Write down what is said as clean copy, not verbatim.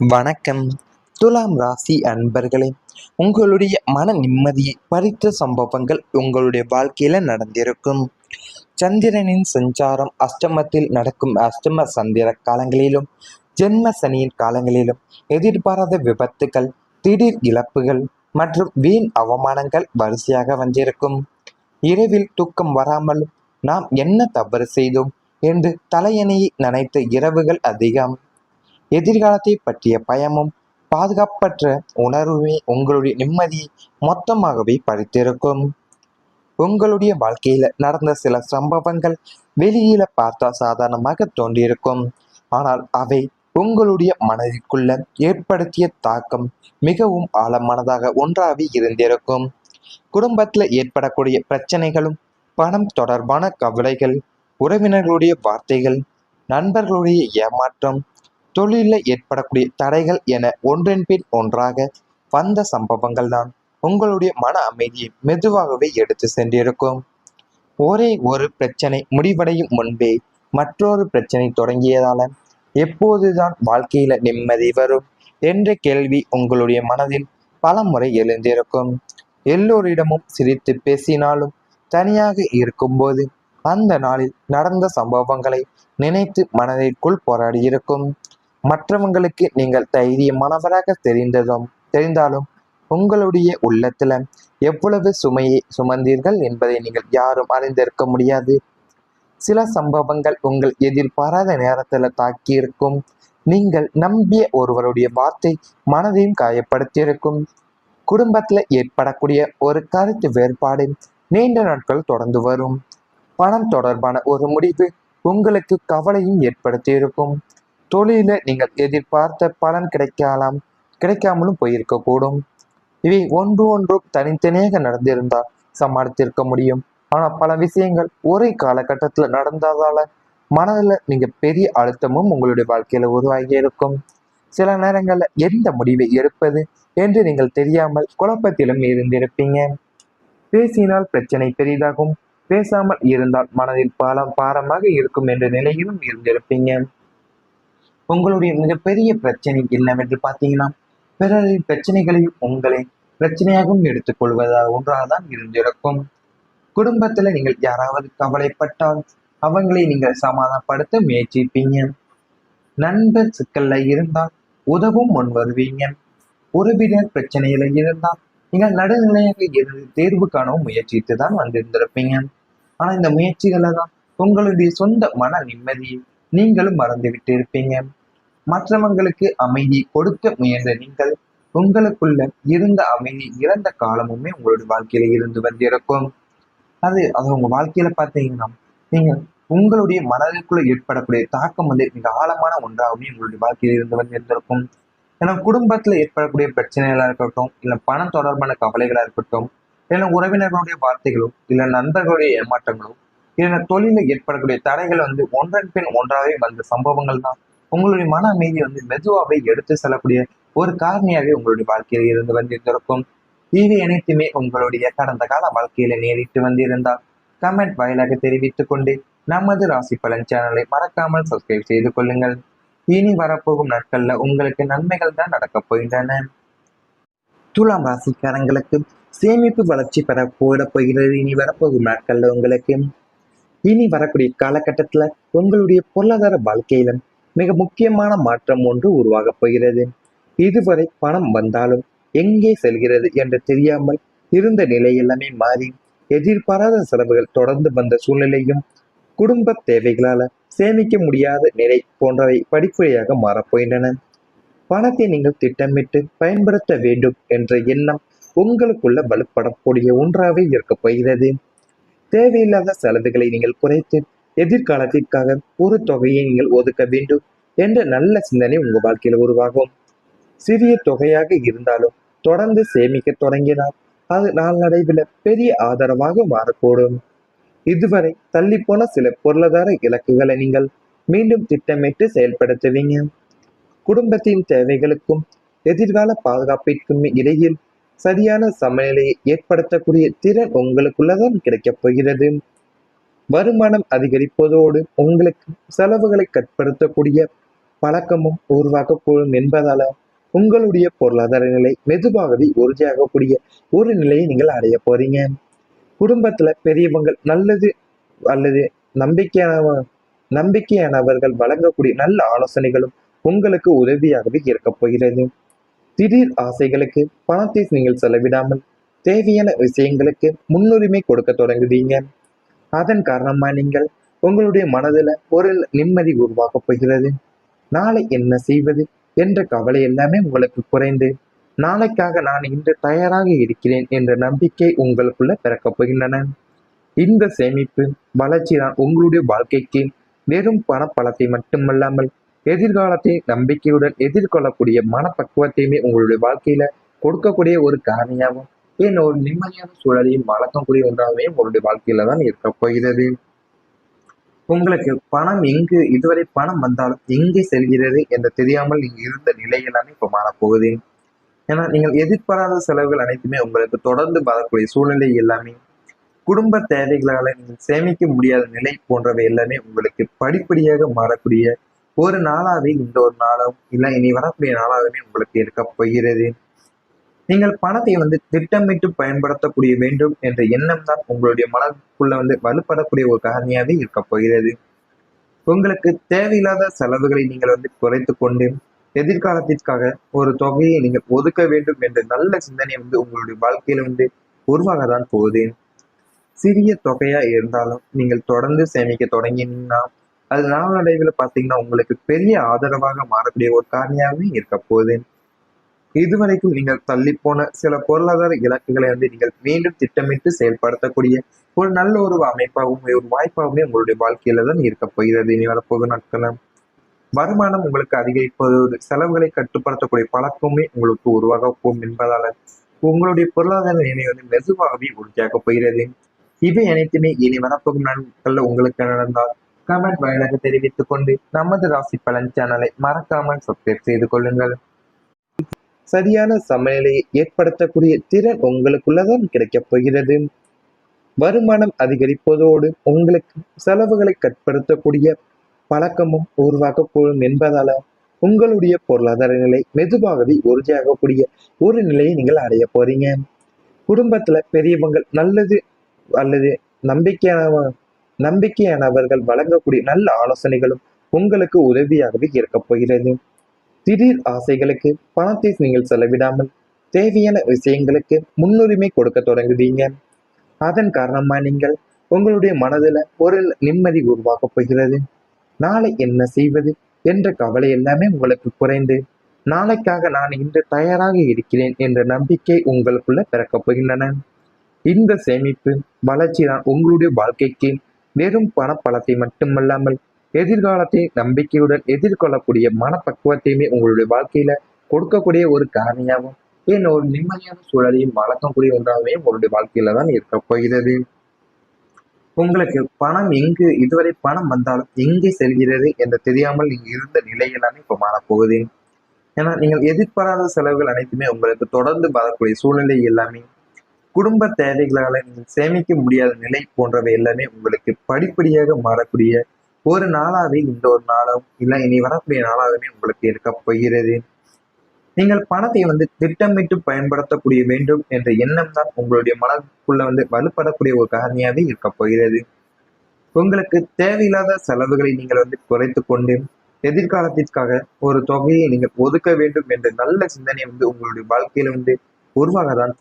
வணக்கம். துலாம் ராசி அன்பர்களே, உங்களுடைய மன நிம்மதியை பறித்த சம்பவங்கள் உங்களுடைய வாழ்க்கையில நடந்திருக்கும். சந்திரனின் சஞ்சாரம் அஷ்டமத்தில் நடக்கும் அஷ்டம சந்திர காலங்களிலும் ஜென்ம சனியின் காலங்களிலும் எதிர்பாராத விபத்துகள், திடீர் இழப்புகள் மற்றும் வீண் அவமானங்கள் வரிசையாக வந்திருக்கும். இரவில் தூக்கம் வராமல் நாம் என்ன தவறு செய்தோம் என்று தலையணையை நனைத்த இரவுகள் அதிகம். எதிர்காலத்தை பற்றிய பயமும் பாதுகாப்பற்ற உணர்வுமே உங்களுடைய நிம்மதியை மொத்தமாகவே பறித்திருக்கும். உங்களுடைய வாழ்க்கையில நடந்த சில சம்பவங்கள் வெளியில பார்த்தா சாதாரணமாக தோன்றியிருக்கும். ஆனால் அவை உங்களுடைய மனதிற்குள்ள ஏற்படுத்திய தாக்கம் மிகவும் ஆழமானதாக ஒன்றாக இருந்திருக்கும். குடும்பத்துல ஏற்படக்கூடிய பிரச்சனைகளும், பணம் தொடர்பான கவலைகள், உறவினர்களுடைய வார்த்தைகள், நண்பர்களுடைய ஏமாற்றம், தொழிலில் ஏற்படக்கூடிய தடைகள் என ஒன்றின் பின் ஒன்றாக வந்த சம்பவங்கள் தான் உங்களுடைய மன அமைதியை மெதுவாகவே எடுத்து சென்றிருக்கும். ஒரே ஒரு பிரச்சனை முடிவடையும் முன்பே மற்றொரு பிரச்சனை தொடங்கியதால எப்போதுதான் வாழ்க்கையில நிம்மதி வரும் என்ற கேள்வி உங்களுடைய மனதில் பல முறை எழுந்திருக்கும். எல்லோரிடமும் சிரித்து பேசினாலும் தனியாக இருக்கும்போது அந்த நாளில் நடந்த சம்பவங்களை நினைத்து மனதிற்குள் போராடியிருக்கும். மற்றவங்களுக்கு நீங்கள் தைரியமானவராக தெரிந்தாலும் உங்களுடைய உள்ளத்துல எவ்வளவு சுமையை சுமந்தீர்கள் என்பதை நீங்கள் யாரும் அறிந்திருக்க முடியாது. சில சம்பவங்கள் உங்கள் எதிர்பாராத நேரத்துல தாக்கியிருக்கும். நீங்கள் நம்பிய ஒருவருடைய வார்த்தை மனதையும் காயப்படுத்தியிருக்கும். குடும்பத்துல ஏற்படக்கூடிய ஒரு கருத்து வேறுபாடு நீண்ட நாட்கள் தொடர்ந்து வரும். பணம் தொடர்பான ஒரு முடிவு உங்களுக்கு கவலையும் ஏற்படுத்தியிருக்கும். தொழில நீங்கள் எதிர்பார்த்த பலன் கிடைக்காமலும் போயிருக்கக்கூடும். இவை ஒன்றும் தனித்தனியாக நடந்திருந்தால் சமாளித்திருக்க முடியும். ஆனால் பல விஷயங்கள் ஒரே காலகட்டத்துல நடந்ததால மனதில் நீங்க பெரிய அழுத்தமும் உங்களுடைய வாழ்க்கையில உருவாகி இருக்கும். சில நேரங்கள்ல எந்த முடிவை எடுப்பது என்று நீங்கள் தெரியாமல் குழப்பத்திலும் இருந்திருப்பீங்க. பேசினால் பிரச்சனை பெரிதாகும், பேசாமல் இருந்தால் மனதில் பாரமாக இருக்கும் என்ற நிலையிலும் இருந்திருப்பீங்க. உங்களுடைய மிகப்பெரிய பிரச்சனை என்னவென்று பார்த்தீங்கன்னா, பிறரின் பிரச்சனைகளையும் உங்களை பிரச்சனையாகவும் எடுத்துக்கொள்வதாக ஒன்றாகதான் இருந்திருக்கும். குடும்பத்துல நீங்கள் யாராவது கவலைப்பட்டால் அவங்களை நீங்கள் சமாதானப்படுத்த முயற்சிப்பீங்க. நண்பர் சிக்கல்ல இருந்தால் உதவும் முன் வருவீங்க. உறவினர் பிரச்சனையில இருந்தால் நீங்கள் நடுநிலையாக இருந்து தேர்வு காணவும் முயற்சித்து தான் வந்திருந்திருப்பீங்க. ஆனா இந்த முயற்சிகளை தான் உங்களுடைய சொந்த மன நிம்மதியை நீங்களும் மறந்துவிட்டு இருப்பீங்க. மற்றவங்களுக்கு அமைதி கொடுக்க முயன்ற நீங்கள் உங்களுக்குள்ள இருந்த அமைதி இறந்த காலமுமே உங்களுடைய வாழ்க்கையில இருந்து வந்திருக்கும். அது உங்க வாழ்க்கையில பார்த்தீங்கன்னா நீங்க உங்களுடைய மனதிற்குள்ள ஏற்படக்கூடிய தாக்கம் மிக ஆழமான ஒன்றாகவே உங்களுடைய வாழ்க்கையில இருந்து வந்திருந்திருக்கும். ஏன்னா குடும்பத்துல ஏற்படக்கூடிய பிரச்சனைகளா இருக்கட்டும், இல்ல பணம் தொடர்பான கவலைகளா இருக்கட்டும், இல்ல உறவினர்களுடைய வார்த்தைகளோ, இல்ல நண்பர்களுடைய ஏமாற்றங்களோ, இல்ல தொழில ஏற்படக்கூடிய தடைகள் ஒன்றன் பின் ஒன்றாகவே வந்த சம்பவங்கள் தான் உங்களுடைய மன அமைதியை மெதுவாகவே எடுத்து செல்லக்கூடிய ஒரு காரணியாகவே உங்களுடைய வாழ்க்கையில இருந்து வந்திருந்திருக்கும். இவை அனைத்துமே உங்களுடைய கடந்த கால வாழ்க்கையில நேரிட்டு வந்திருந்தால் கமெண்ட் வாயிலாக தெரிவித்துக் கொண்டு நமது ராசி பலன் சேனலை மறக்காமல் சப்ஸ்கிரைப் செய்து கொள்ளுங்கள். இனி வரப்போகும் நாட்கள்ல உங்களுக்கு நன்மைகள் தான் நடக்கப் போகின்றன. துலாம் ராசிக்காரங்களுக்கு சேமிப்பு வளர்ச்சி பெற போகிறது. இனி வரப்போகும் நாட்கள்ல உங்களுக்கு இனி வரக்கூடிய காலகட்டத்துல உங்களுடைய பொருளாதார வாழ்க்கையில மிக முக்கியமான மாற்றம் ஒன்று உருவாகப் போகிறது. இதுவரை பணம் வந்தாலும் எங்கே செல்கிறது என்று தெரியாமல் இருந்த நிலை எல்லாமே மாறி எதிர்பாராத செலவுகள் தொடர்ந்து வந்த சூழ்நிலையும், குடும்ப தேவைகளால சேமிக்க முடியாத நிலை போன்றவை படிப்படியாக மாறப்போகின்றன. பணத்தை நீங்கள் திட்டமிட்டு பயன்படுத்த வேண்டும் என்ற எண்ணம் உங்களுக்குள்ள வலுப்படக்கூடிய ஒன்றாகவே இருக்கப் போகிறது. தேவையில்லாத செலவுகளை நீங்கள் குறைத்து எதிர்காலத்திற்காக ஒரு தொகையை நீங்கள் ஒதுக்க வேண்டும் என்ற நல்ல சிந்தனை உங்க வாழ்க்கையில உருவாகும். சிறிய தொகையாக இருந்தாலும் தொடர்ந்து சேமிக்க தொடங்கினால் அது நாளடைவில் பெரிய ஆதரவாக மாறக்கூடும். இதுவரை தள்ளிப்போன சில பொருளாதார இலக்குகளை நீங்கள் மீண்டும் திட்டமிட்டு செயல்படுத்துவீங்க. குடும்பத்தின் தேவைகளுக்கும் எதிர்கால பாதுகாப்பிற்கும் இடையில் சரியான சமநிலையை ஏற்படுத்தக்கூடிய திறன் உங்களுக்குள்ளதான் கிடைக்கப் போகிறது. வருமானம் அதிகரிப்பதோடு உங்களுக்கு செலவுகளை கட்டுப்படுத்தக்கூடிய பழக்கமும் உருவாக்கப்படும் என்பதால உங்களுடைய பொருளாதார நிலை மெதுவாகவே உறுதியாகக்கூடிய ஒரு நிலையை நீங்கள் அடைய போறீங்க. குடும்பத்துல பெரியவங்கள் நல்லது அல்லது நம்பிக்கையான நம்பிக்கையானவர்கள் வழங்கக்கூடிய நல்ல ஆலோசனைகளும் உங்களுக்கு உதவியாகவே இருக்கப் போகிறது. திடீர் ஆசைகளுக்கு பணத்தை நீங்கள் செலவிடாமல் தேவையான விஷயங்களுக்கு முன்னுரிமை கொடுக்க தொடங்குவீங்க. அதன் காரணமா நீங்கள் உங்களுடைய மனதுல ஒரு நிம்மதி உருவாக்கப் போகிறது. நாளை என்ன செய்வது என்ற கவலை எல்லாமே உங்களுக்கு குறைந்து, நாளைக்காக நான் இன்று தயாராக இருக்கிறேன் என்ற நம்பிக்கை உங்களுக்குள்ள பிறக்கப் போகின்றன. இந்த சேமிப்பு வளர்ச்சி தான் உங்களுடைய வாழ்க்கைக்கு வெறும் பணப்பலத்தை மட்டுமல்லாமல் எதிர்காலத்தை நம்பிக்கையுடன் எதிர்கொள்ளக்கூடிய மனப்பக்குவத்தையுமே உங்களுடைய வாழ்க்கையில கொடுக்கக்கூடிய ஒரு காரணியாகவும் ஒரு நிம்மதியான சூழலையும் வளர்க்கக்கூடிய ஒன்றாகவே உங்களுடைய வாழ்க்கையில தான் இருக்க போகிறது. உங்களுக்கு பணம் இதுவரை பணம் வந்தாலும் எங்கே செல்கிறது என்று தெரியாமல் நீங்க இருந்த நிலை எல்லாமே இப்ப மாறப்போகுது. ஏன்னா நீங்கள் எதிர்பாராத செலவுகள் அனைத்துமே உங்களுக்கு தொடர்ந்து வரக்கூடிய சூழ்நிலை எல்லாமே, குடும்ப தேவைகளால நீங்கள் சேமிக்க முடியாத நிலை போன்றவை எல்லாமே உங்களுக்கு படிப்படியாக மாறக்கூடிய ஒரு நாளாவே இந்த ஒரு நாளும் இல்லை இனி வரக்கூடிய நாளாகவே உங்களுக்கு இருக்க போகிறது. நீங்கள் பணத்தை திட்டமிட்டு பயன்படுத்தக்கூடிய வேண்டும் என்ற எண்ணம் தான் உங்களுடைய மனதுக்குள்ள வலுப்படக்கூடிய ஒரு காரணியாவே இருக்க போகிறது. உங்களுக்கு தேவையில்லாத செலவுகளை நீங்கள் குறைத்து கொண்டு எதிர்காலத்திற்காக ஒரு தொகையை நீங்கள் ஒதுக்க வேண்டும் என்ற நல்ல சிந்தனை உங்களுடைய வாழ்க்கையில உருவாக தான் போகுது. சிறிய தொகையா இருந்தாலும் நீங்கள் தொடர்ந்து சேமிக்க தொடங்கினீங்கன்னா அது நாளடைவில் பார்த்தீங்கன்னா உங்களுக்கு பெரிய ஆதரவாக மாறக்கூடிய ஒரு காரணியாகவே இருக்க போகுது. இதுவரைக்கும் நீங்கள் தள்ளி போன சில பொருளாதார இலக்குகளை நீங்கள் மீண்டும் திட்டமிட்டு செயல்படுத்தக்கூடிய ஒரு நல்ல ஒரு அமைப்பாகவும் ஒரு வாய்ப்பாகவுமே உங்களுடைய வாழ்க்கையில தான் இருக்க போகிறது. இனி வரப்போகும் நாட்கள் வருமானம் உங்களுக்கு அதிகரிப்பதோடு செலவுகளை கட்டுப்படுத்தக்கூடிய பழக்கமே உங்களுக்கு உருவாக போகும் என்பதால உங்களுடைய பொருளாதார நிலை மெதுவாகவே உறுதியாக போகிறது. இவை அனைத்துமே இனி வரப்போகும் நாட்கள்ல உங்களுக்கு நடந்தால் கமெண்ட் வாயிலாக தெரிவித்துக் கொண்டு நமது ராசி பலன் சேனலை மறக்காமல் சப்ஸ்கிரைப் செய்து கொள்ளுங்கள். சரியான சமநிலையை ஏற்படுத்தக்கூடிய திறன் உங்களுக்குள்ளதான் கிடைக்கப் போகிறது. வருமானம் அதிகரிப்பதோடு உங்களுக்கு செலவுகளை கட்டுப்படுத்தக்கூடிய பழக்கமும் உருவாக்கப்படும் என்பதால உங்களுடைய பொருளாதார நிலை மெதுவாகவே உறுதியாகக்கூடிய ஒரு நிலையை நீங்கள் அடைய போறீங்க. குடும்பத்துல பெரியவங்கள் நல்லது அல்லது நம்பிக்கையானவர்கள் வழங்கக்கூடிய நல்ல ஆலோசனைகளும் உங்களுக்கு உதவியாகவே இருக்கப் போகிறது. திடீர் ஆசைகளுக்கு பணத்தை நீங்கள் செலவிடாமல் தேவையான விஷயங்களுக்கு முன்னுரிமை கொடுக்க தொடங்குவீங்க. அதன் காரணமா நீங்கள் உங்களுடைய மனதுல ஒரு நிம்மதி உருவாக்கப் போகிறது. நாளை என்ன செய்வது என்ற கவலை எல்லாமே உங்களுக்கு குறைந்து, நாளைக்காக நான் இன்று தயாராக இருக்கிறேன் என்ற நம்பிக்கை உங்களுக்குள்ள பிறக்கப் போகின்றன. இந்த சேமிப்பு வளர்ச்சி தான் உங்களுடைய வாழ்க்கைக்கு வெறும் பணப்பலத்தை மட்டுமல்லாமல் எதிர்காலத்தை நம்பிக்கையுடன் எதிர்கொள்ளக்கூடிய மனப்பக்குவத்தையுமே உங்களுடைய வாழ்க்கையில கொடுக்கக்கூடிய ஒரு காரணியாகவும் ஒரு நிம்மதியான சூழலையும் வளர்க்கக்கூடிய ஒன்றாகவே உங்களுடைய வாழ்க்கையில தான் இருக்க போகிறது. உங்களுக்கு பணம் இதுவரை பணம் வந்தாலும் எங்கே செல்கிறது என்று தெரியாமல் நீங்க இருந்த நிலை எல்லாமே இப்ப மாறப்போகுது. ஏன்னா நீங்கள் எதிர்பாராத செலவுகள் அனைத்துமே உங்களுக்கு தொடர்ந்து வரக்கூடிய சூழ்நிலை எல்லாமே, குடும்ப தேவைகளால நீங்கள் சேமிக்க முடியாத நிலை போன்றவை எல்லாமே உங்களுக்கு படிப்படியாக மாறக்கூடிய ஒரு நாளாவே இந்த ஒரு நாளும் இல்லை இனி வரக்கூடிய நாளாகவே உங்களுக்கு இருக்க போகிறது. நீங்கள் பணத்தை திட்டமிட்டு பயன்படுத்தக்கூடிய வேண்டும் என்ற எண்ணம் தான் உங்களுடைய மனதுக்குள்ள வலுப்படக்கூடிய ஒரு காரணியாவே இருக்க போகிறது. உங்களுக்கு தேவையில்லாத செலவுகளை நீங்கள் குறைத்து கொண்டு எதிர்காலத்திற்காக ஒரு தொகையை நீங்கள் ஒதுக்க வேண்டும் என்ற நல்ல சிந்தனை உங்களுடைய வாழ்க்கையில உருவாக தான் போகுது.